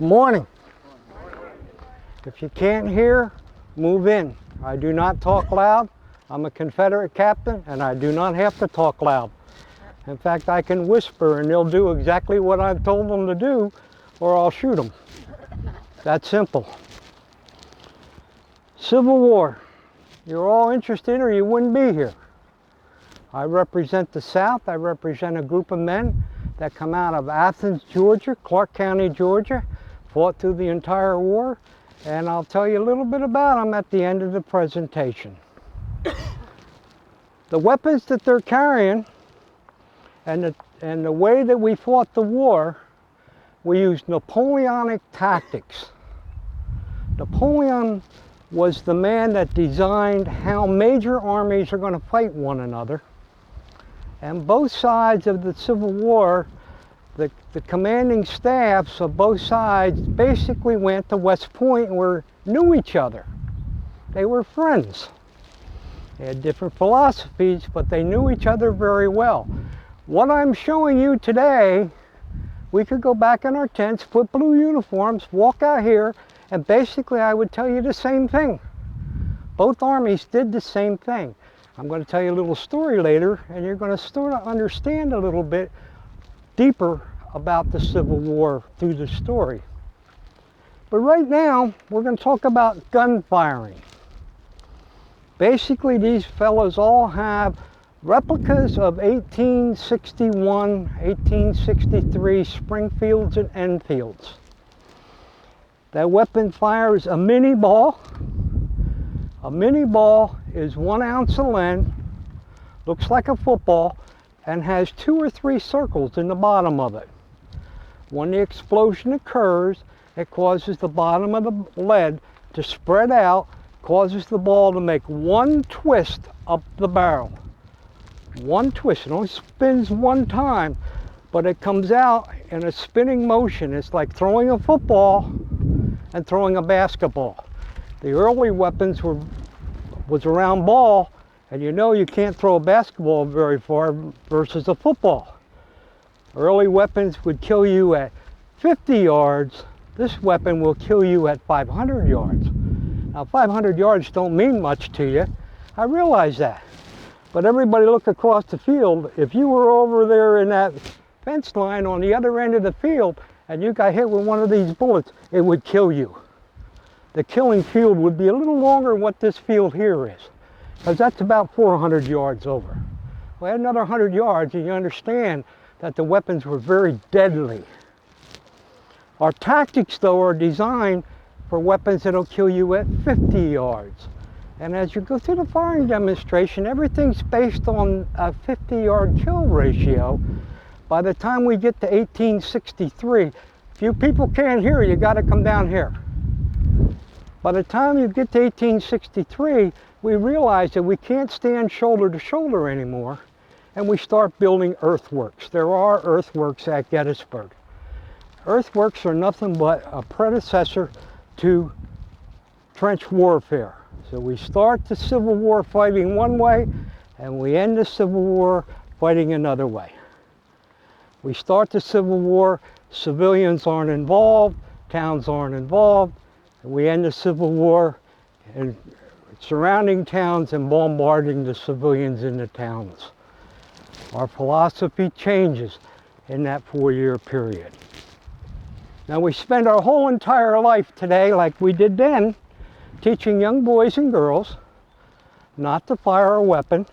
Good morning. If you can't hear, move in. I do not talk loud. I'm a Confederate captain and I do not have to talk loud. In fact, I can whisper and they'll do exactly what I've told them to do or I'll shoot them. That's simple. Civil War. You're all interested or you wouldn't be here. I represent the South. I represent a group of men that come out of Athens, Georgia, Clark County, Georgia, fought through the entire war, and I'll tell you a little bit about them at the end of the presentation. The weapons that they're carrying and the way that we fought the war, we used Napoleonic tactics. Napoleon was the man that designed how major armies are going to fight one another. And both sides of the Civil War, the commanding staffs of both sides basically went to West Point and knew each other. They were friends. They had different philosophies, but they knew each other very well. What I'm showing you today, we could go back in our tents, put blue uniforms, walk out here, and basically I would tell you the same thing. Both armies did the same thing. I'm going to tell you a little story later, and you're going to start to understand a little bit deeper about the Civil War through the story. But right now, we're going to talk about gun firing. Basically, these fellows all have replicas of 1861, 1863 Springfields and Enfields. That weapon fires a mini ball. A mini ball is 1 ounce of lead, looks like a football, and has 2 or 3 circles in the bottom of it. When the explosion occurs, it causes the bottom of the lead to spread out, causes the ball to make one twist up the barrel. One twist. It only spins one time, but it comes out in a spinning motion. It's like throwing a football and throwing a basketball. The early weapons was a round ball, and you know you can't throw a basketball very far versus a football. Early weapons would kill you at 50 yards. This weapon will kill you at 500 yards. Now 500 yards don't mean much to you. I realize that. But everybody look across the field. If you were over there in that fence line on the other end of the field and you got hit with one of these bullets, it would kill you. The killing field would be a little longer than what this field here is, because that's about 400 yards over. Well, another 100 yards and you understand that the weapons were very deadly. Our tactics, though, are designed for weapons that'll kill you at 50 yards. And as you go through the firing demonstration, everything's based on a 50-yard kill ratio. By the time we get to 1863, if you people can't hear, you got to come down here. By the time you get to 1863, we realize that we can't stand shoulder to shoulder anymore, and we start building earthworks. There are earthworks at Gettysburg. Earthworks are nothing but a predecessor to trench warfare. So we start the Civil War fighting one way, and we end the Civil War fighting another way. We start the Civil War, civilians aren't involved, towns aren't involved. We end the Civil War in surrounding towns and bombarding the civilians in the towns. Our philosophy changes in that 4-year period. Now we spend our whole entire life today, like we did then, teaching young boys and girls not to fire a weapon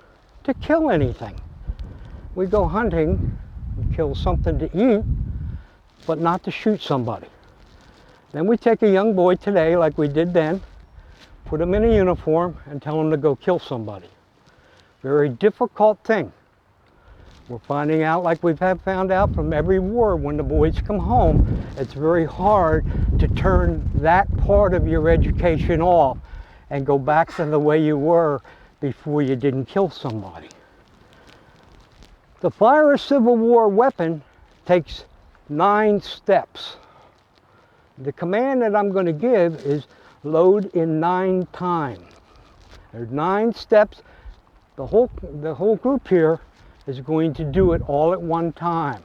to kill anything. We go hunting and kill something to eat, but not to shoot somebody. Then we take a young boy today, like we did then, put him in a uniform and tell him to go kill somebody. Very difficult thing. We're finding out, like we've found out from every war, when the boys come home, it's very hard to turn that part of your education off and go back to the way you were before you didn't kill somebody. To fire a Civil War weapon takes 9 steps. The command that I'm going to give is load in 9 times. There's 9 steps. The whole group here is going to do it all at one time.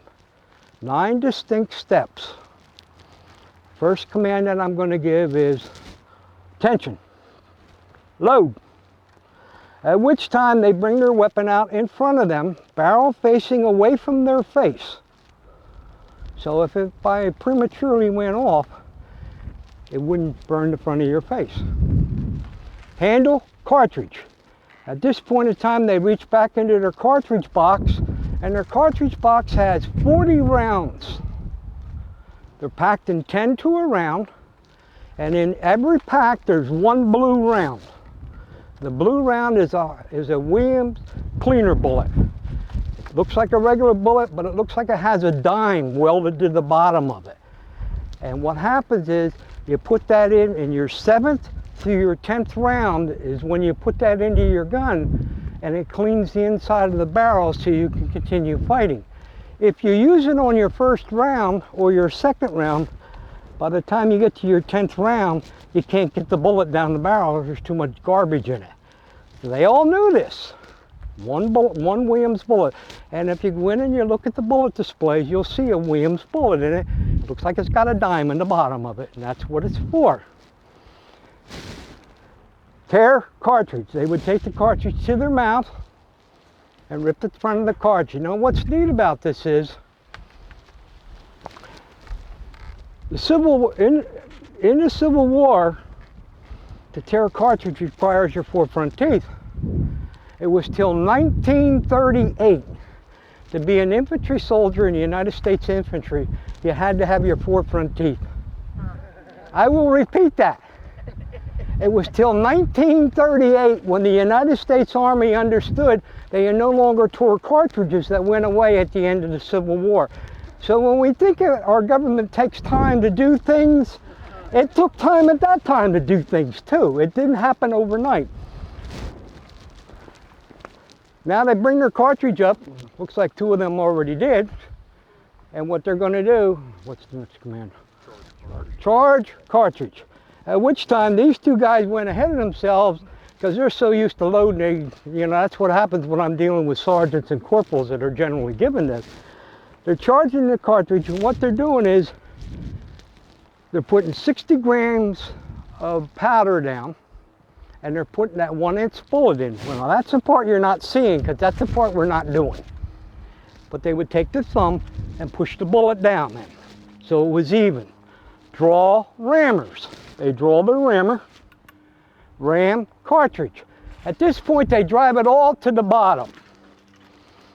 9 distinct steps. first command that I'm going to give is attention, load. At which time they bring their weapon out in front of them, barrel facing away from their face. So if I prematurely went off, it wouldn't burn the front of your face. Handle, cartridge. At this point in time, they reach back into their cartridge box, and their cartridge box has 40 rounds. They're packed in 10 to a round, and in every pack there's one blue round. The blue round is a Williams cleaner bullet. It looks like a regular bullet, but it looks like it has a dime welded to the bottom of it. And what happens is you put that in your 7th to your 10th round is when you put that into your gun, and it cleans the inside of the barrel so you can continue fighting. If you use it on your first round or your second round, by the time you get to your 10th round, you can't get the bullet down the barrel because there's too much garbage in it. So they all knew this. One bullet, one Williams bullet. And if you go in and you look at the bullet displays, you'll see a Williams bullet in it. It looks like it's got a dime in the bottom of it, and that's what it's for. Tear cartridge. They would take the cartridge to their mouth and rip the front of the cartridge. You know what's neat about this is in the Civil War, to tear a cartridge requires your 4 front teeth. It was till 1938. To be an infantry soldier in the United States Infantry, you had to have your 4 front teeth. I will repeat that. It was till 1938 when the United States Army understood they no longer tore cartridges that went away at the end of the Civil War. So when we think our government takes time to do things, it took time at that time to do things too. It didn't happen overnight. Now they bring their cartridge up. Looks like 2 of them already did. And what they're going to do, what's the next command? Charge cartridge. At which time these 2 guys went ahead of themselves because they're so used to loading. That's what happens when I'm dealing with sergeants and corporals that are generally given this. They're charging the cartridge, and what they're doing is they're putting 60 grams of powder down, and they're putting that 1-inch bullet in. Well, that's the part you're not seeing because that's the part we're not doing. But they would take the thumb and push the bullet down then, so it was even. Draw rammers. They draw the rammer, ram cartridge. At this point, they drive it all to the bottom.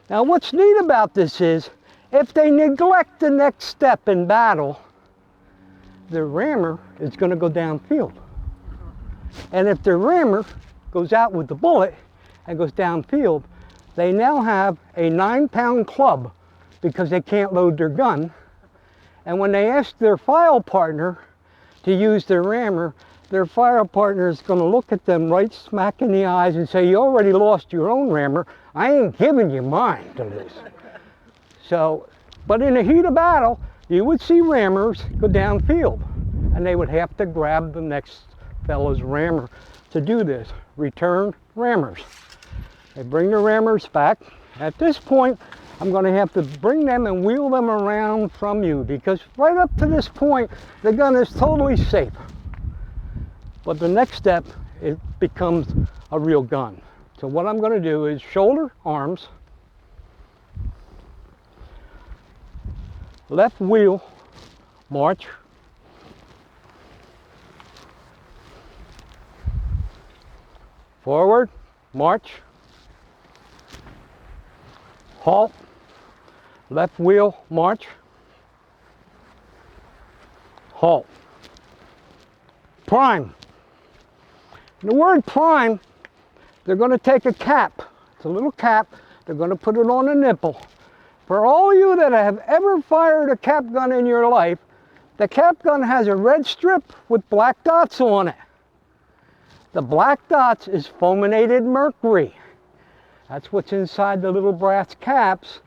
Now, what's neat about this is, if they neglect the next step in battle, their rammer is going to go downfield. And if their rammer goes out with the bullet and goes downfield, they now have a 9-pound club because they can't load their gun. And when they ask their file partner to use their rammer, their file partner is going to look at them right smack in the eyes and say, "You already lost your own rammer. I ain't giving you mine to lose." So, but in the heat of battle, you would see rammers go downfield, and they would have to grab the next fellow's rammer to do this. Return rammers. They bring the rammers back. At this point, I'm going to have to bring them and wheel them around from you because right up to this point, the gun is totally safe. But the next step, it becomes a real gun. So what I'm going to do is shoulder arms, left wheel, march, forward, march, halt, left wheel, march, halt. Prime. The word prime, they're going to take a cap. It's a little cap. They're going to put it on a nipple. For all of you that have ever fired a cap gun in your life, the cap gun has a red strip with black dots on it. The black dots is fulminated mercury. That's what's inside the little brass caps.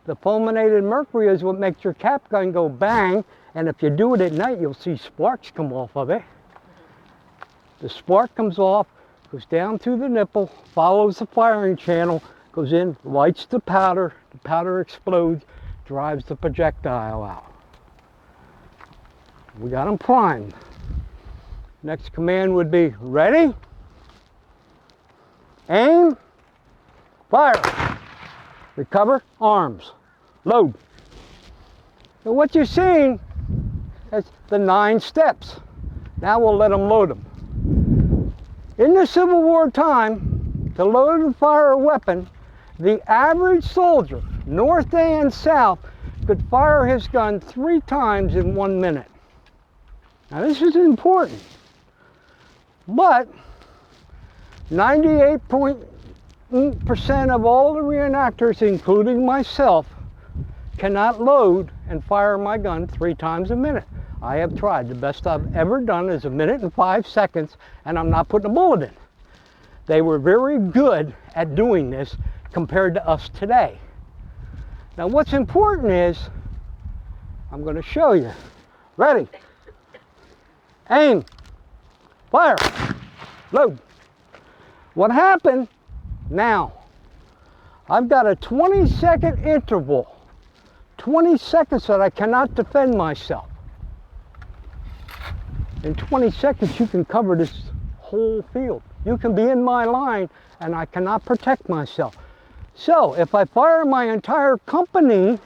The fulminated mercury is what makes your cap gun go bang, and if you do it at night, you'll see sparks come off of it. The spark comes off, goes down through the nipple, follows the firing channel, goes in, lights the powder explodes, drives the projectile out. We got them primed. Next command would be ready, aim, fire, recover, arms, load. So what you're seeing is the 9 steps. Now we'll let them load them. In the Civil War time, to load and fire a weapon, the average soldier, north and south, could fire his gun 3 times in 1 minute. Now this is important, but 98% of all the reenactors, including myself, cannot load and fire my gun 3 times a minute. I have tried. The best I've ever done is 1 minute and 5 seconds, and I'm not putting a bullet in. They were very good at doing this compared to us today. Now what's important is, I'm going to show you. Ready, aim, fire, load. What happened now, I've got a 20-second interval, 20 seconds that I cannot defend myself. In 20 seconds you can cover this whole field. You can be in my line and I cannot protect myself. So if I fire my entire company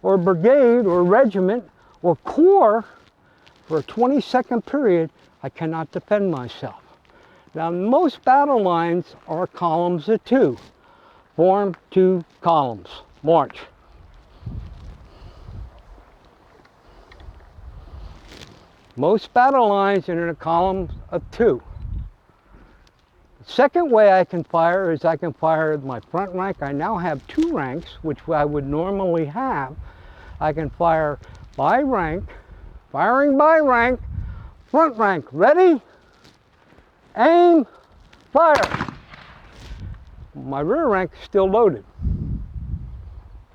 or brigade or regiment or corps for a 20-second period, I cannot defend myself. Now most battle lines are columns of 2. Form 2 columns. March. Most battle lines are in a column of 2. The second way I can fire is I can fire my front rank. I now have 2 ranks, which I would normally have. I can fire by rank, firing by rank, front rank, ready, aim, fire. My rear rank is still loaded.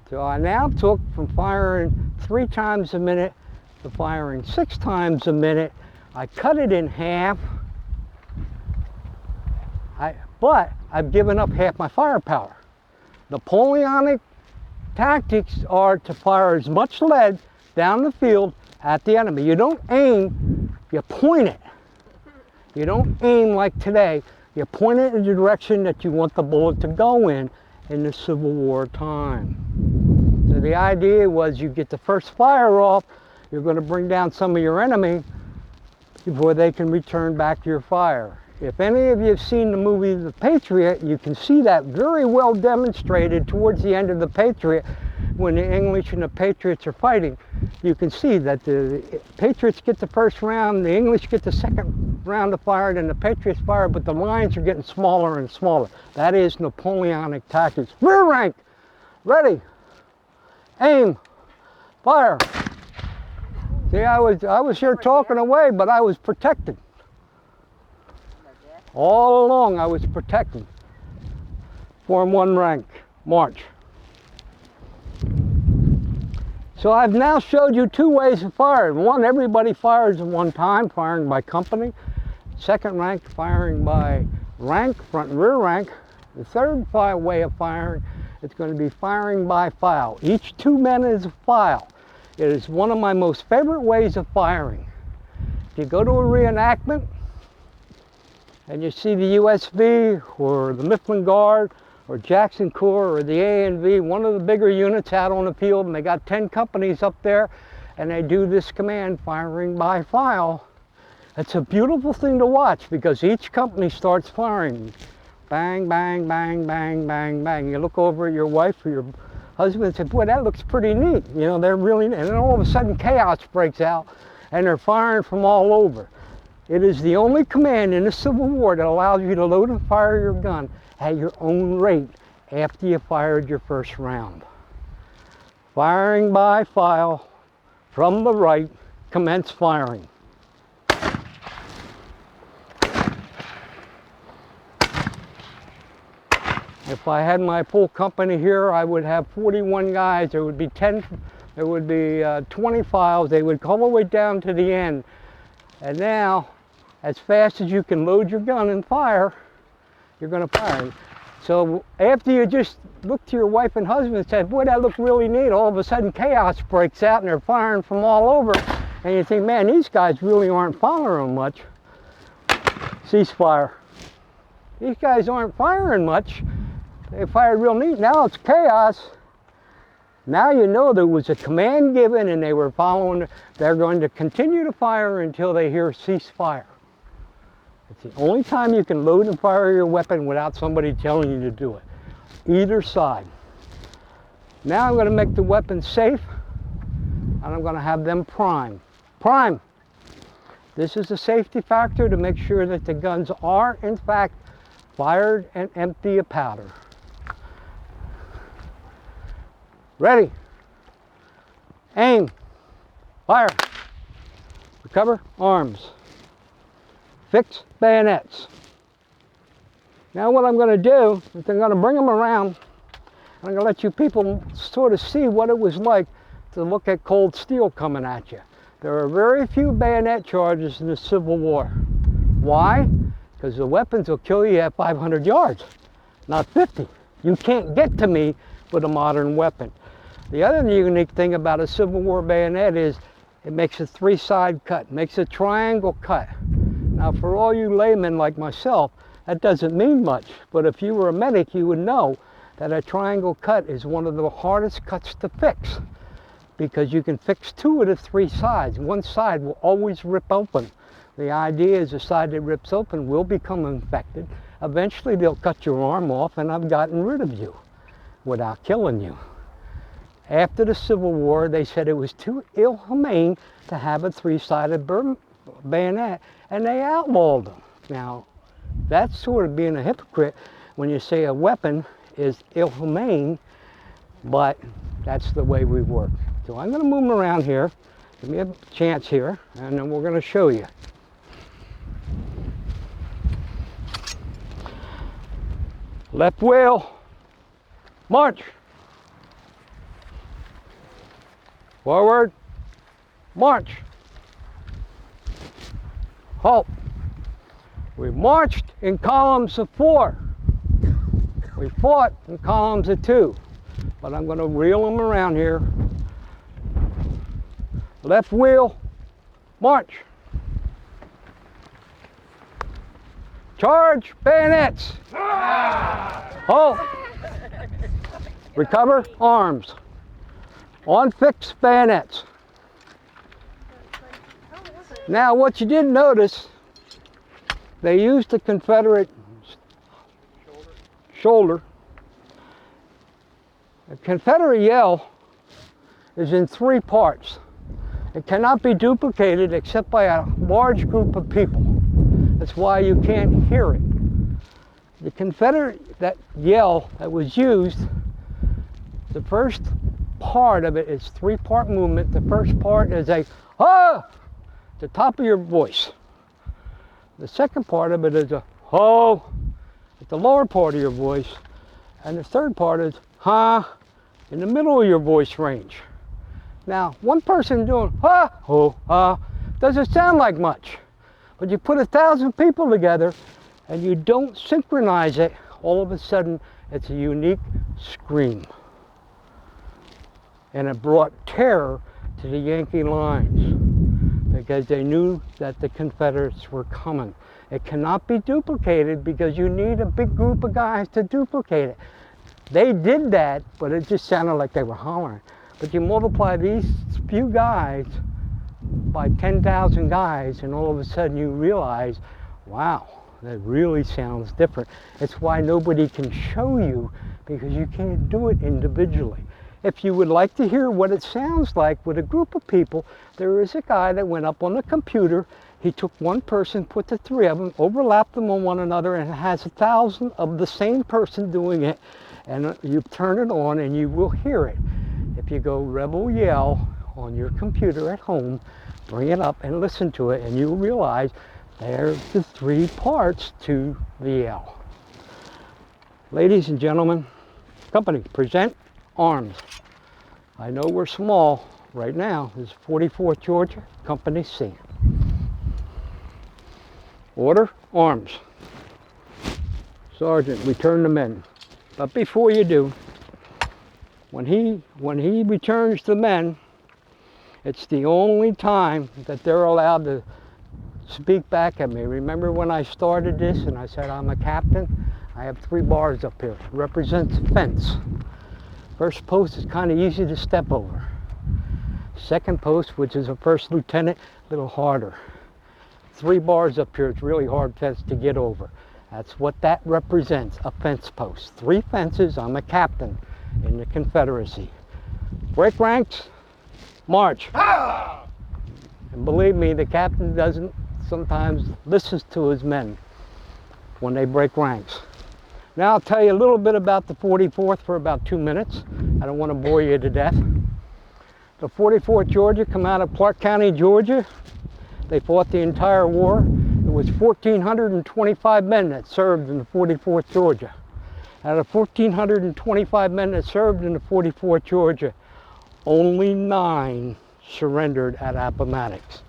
So I now took from firing 3 times a minute to firing 6 times a minute. I cut it in half, but I've given up half my firepower. Napoleonic tactics are to fire as much lead down the field at the enemy. You don't aim, you point it. You don't aim like today. You point it in the direction that you want the bullet to go in the Civil War time. So the idea was you get the first fire off, you're going to bring down some of your enemy before they can return back to your fire. If any of you have seen the movie The Patriot, you can see that very well demonstrated towards the end of The Patriot when the English and the Patriots are fighting. You can see that the Patriots get the first round, the English get the second round of fire, and the Patriots fire, but the lines are getting smaller and smaller. That is Napoleonic tactics. Rear rank, ready, aim, fire. See, I was here talking away, but I was protected. All along I was protected. Form 1 rank, march. So I've now showed you 2 ways of firing. One, everybody fires at one time, firing by company. Second rank, firing by rank, front and rear rank. The third way of firing is going to be firing by file. Each 2 men is a file. It is one of my most favorite ways of firing. If you go to a reenactment and you see the USV or the Mifflin Guard or Jackson Corps or the A&V, one of the bigger units out on the field, and they got 10 companies up there, and they do this command, firing by file. It's a beautiful thing to watch because each company starts firing. Bang, bang, bang, bang, bang, bang. You look over at your wife or your husband and say, boy, that looks pretty neat. You know, they're really neat. And then all of a sudden chaos breaks out and they're firing from all over. It is the only command in the Civil War that allows you to load and fire your gun at your own rate after you fired your first round. Firing by file from the right, commence firing. If I had my full company here, I would have 41 guys. There would be 20 files. They would come all the way down to the end. And now, as fast as you can load your gun and fire, you're going to fire. So after you just look to your wife and husband and say, boy, that looked really neat, all of a sudden chaos breaks out and they're firing from all over. and you think, man, these guys really aren't firing much. Ceasefire. These guys aren't firing much. They fired real neat. Now it's chaos. Now you know there was a command given and they were following. They're going to continue to fire until they hear ceasefire. It's the only time you can load and fire your weapon without somebody telling you to do it. Either side. Now I'm going to make the weapon safe, and I'm going to have them prime. Prime. This is a safety factor to make sure that the guns are, in fact, fired and empty of powder. Ready. Aim. Fire. Recover. Arms. Fix bayonets. Now what I'm going to do is I'm going to bring them around, and I'm going to let you people sort of see what it was like to look at cold steel coming at you. There are very few bayonet charges in the Civil War. Why? Because the weapons will kill you at 500 yards, not 50. You can't get to me with a modern weapon. The other unique thing about a Civil War bayonet is it makes a three-side cut, makes a triangle cut. Now for all you laymen like myself, that doesn't mean much, but if you were a medic, you would know that a triangle cut is one of the hardest cuts to fix, because you can fix two of the three sides. One side will always rip open. The idea is the side that rips open will become infected. Eventually they'll cut your arm off and I've gotten rid of you without killing you. After the Civil War, they said it was too inhumane to have a three-sided bayonet, and they outlawed them. Now, that's sort of being a hypocrite when you say a weapon is inhumane, but that's the way we work. So I'm going to move them around here. Give me a chance here, and then we're going to show you. Left wheel, march. Forward, march. Halt. We marched in columns of 4. We fought in columns of 2. But I'm going to reel them around here. Left wheel, march. Charge, bayonets. Halt. Recover, arms. On fix, bayonets. Now what you didn't notice, they used the Confederate shoulder. The Confederate yell is in 3 parts. It cannot be duplicated except by a large group of people. That's why you can't hear it. The Confederate, that yell that was used, the first part of it is 3-part movement. The first part is a ah, the top of your voice. The second part of it is a ho at the lower part of your voice, and the third part is ha in the middle of your voice range. Now, one person doing ha ho ha doesn't sound like much, but you put 1,000 people together and you don't synchronize it, all of a sudden it's a unique scream. And it brought terror to the Yankee lines because they knew that the Confederates were coming. It cannot be duplicated because you need a big group of guys to duplicate it. They did that, but it just sounded like they were hollering. But you multiply these few guys by 10,000 guys, and all of a sudden you realize, wow, that really sounds different. It's why nobody can show you, because you can't do it individually. If you would like to hear what it sounds like with a group of people, there is a guy that went up on the computer. He took one person, put the 3 of them, overlapped them on one another, and it has 1,000 of the same person doing it. And you turn it on and you will hear it. If you go Rebel Yell on your computer at home, bring it up and listen to it, and you'll realize there's the 3 parts to the yell. Ladies and gentlemen, company, present arms. I know we're small right now. This is 44th Georgia, Company C. Order, arms. Sergeant, return the men. But before you do, when he returns the men, It's the only time that they're allowed to speak back at me. Remember when I started this and I said I'm a captain? I have 3 bars up here. It represents a fence. First post is kind of easy to step over. Second post, which is a first lieutenant, a little harder. 3 bars up here, it's really hard fence to get over. That's what that represents, a fence post. 3 fences, I'm a captain in the Confederacy. Break ranks, march. Ah! And believe me, the captain doesn't sometimes listens to his men when they break ranks. Now I'll tell you a little bit about the 44th for about 2 minutes. I don't want to bore you to death. The 44th Georgia come out of Clark County, Georgia. They fought the entire war. It was 1,425 men that served in the 44th Georgia. Out of 1,425 men that served in the 44th Georgia, only 9 surrendered at Appomattox.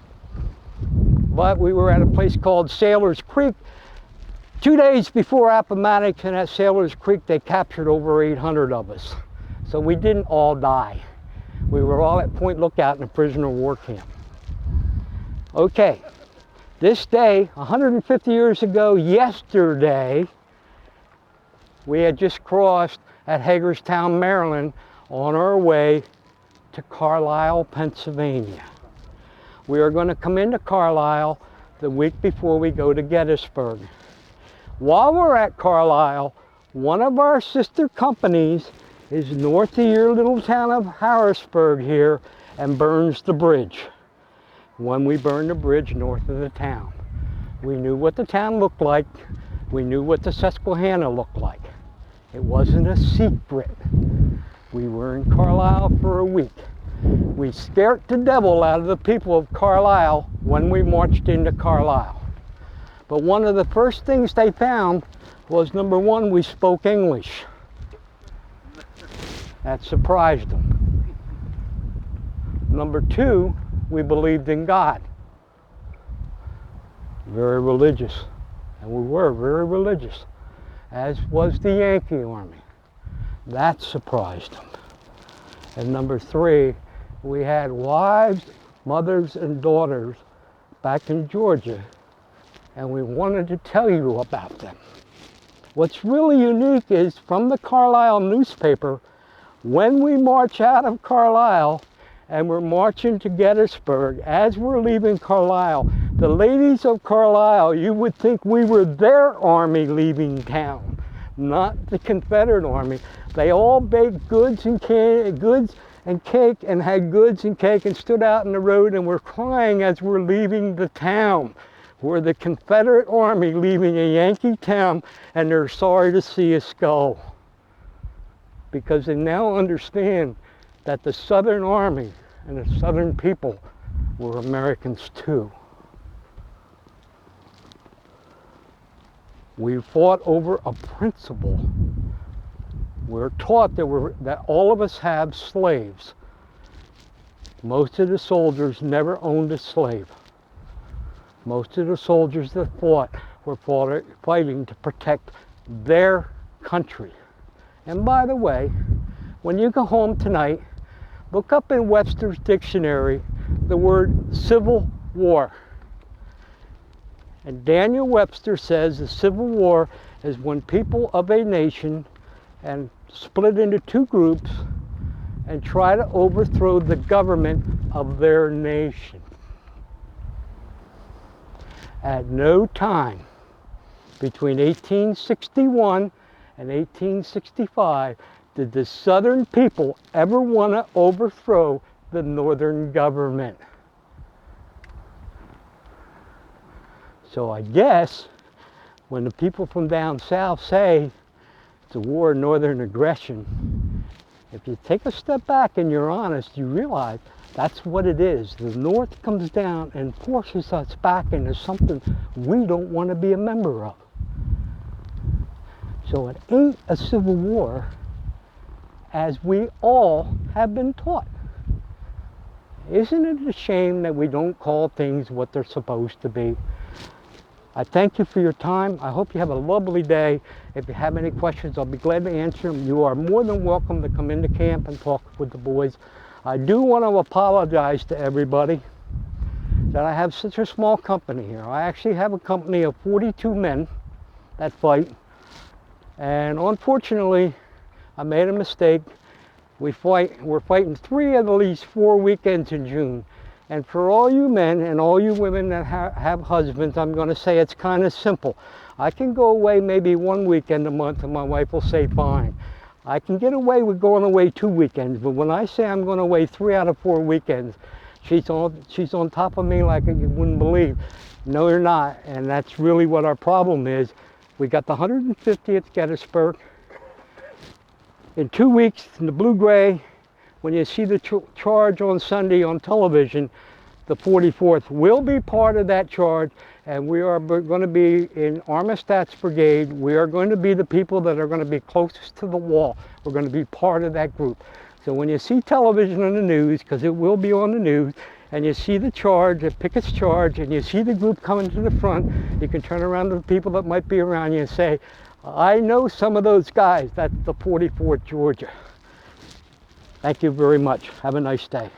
But we were at a place called Sailor's Creek. 2 days before Appomattox, and at Sailor's Creek, they captured over 800 of us. So we didn't all die. We were all at Point Lookout in a prisoner of war camp. Okay, this day, 150 years ago, yesterday, we had just crossed at Hagerstown, Maryland, on our way to Carlisle, Pennsylvania. We are going to come into Carlisle the week before we go to Gettysburg. While we're at Carlisle, one of our sister companies is north of your little town of Harrisburg here and burns the bridge. When we burned the bridge north of the town, we knew what the town looked like. We knew what the Susquehanna looked like. It wasn't a secret. We were in Carlisle for a week. We scared the devil out of the people of Carlisle when we marched into Carlisle. But one of the first things they found was, number one, we spoke English. That surprised them. Number 2, we believed in God. Very religious. And we were very religious, as was the Yankee Army. That surprised them. And number 3, we had wives, mothers, and daughters back in Georgia, and we wanted to tell you about them. What's really unique is from the Carlisle newspaper, when we march out of Carlisle and we're marching to Gettysburg, as we're leaving Carlisle, the ladies of Carlisle, you would think we were their army leaving town, not the Confederate Army. They all baked goods and cake and had goods and cake and stood out in the road and were crying as we're leaving the town. We're the Confederate Army leaving a Yankee town, and they're sorry to see us go. Because they now understand that the Southern Army and the Southern people were Americans too. We fought over a principle. We're taught that all of us have slaves. Most of the soldiers never owned a slave. Most of the soldiers that fought were fighting to protect their country. And by the way, when you go home tonight, look up in Webster's dictionary the word Civil War. And Daniel Webster says the Civil War is when people of a nation and split into 2 groups and try to overthrow the government of their nation. At no time between 1861 and 1865 did the Southern people ever want to overthrow the Northern government. So I guess when the people from down south say it's a war of Northern aggression, if you take a step back and you're honest, you realize that's what it is. The North comes down and forces us back into something we don't want to be a member of. So it ain't a civil war, as we all have been taught. Isn't it a shame that we don't call things what they're supposed to be? I thank you for your time. I hope you have a lovely day. If you have any questions, I'll be glad to answer them. You are more than welcome to come into camp and talk with the boys. I do want to apologize to everybody that I have such a small company here. I actually have a company of 42 men that fight, and unfortunately I made a mistake. We're fighting 3 of at least 4 weekends in June. And for all you men and all you women that have husbands, I'm going to say it's kind of simple. I can go away maybe 1 weekend a month and my wife will say fine. I can get away with going away 2 weekends, but when I say I'm going away 3 out of 4 weekends, she's on top of me like you wouldn't believe. No, you're not, and that's really what our problem is. We got the 150th Gettysburg. In 2 weeks, in the blue-gray, when you see the charge on Sunday on television, the 44th will be part of that charge, and we are going to be in Armistead's brigade. We are going to be the people that are going to be closest to the wall. We're going to be part of that group. So when you see television on the news, because it will be on the news, and you see the charge, the Pickett's charge, and you see the group coming to the front, you can turn around to the people that might be around you and say, I know some of those guys. That's the 44th Georgia. Thank you very much. Have a nice day.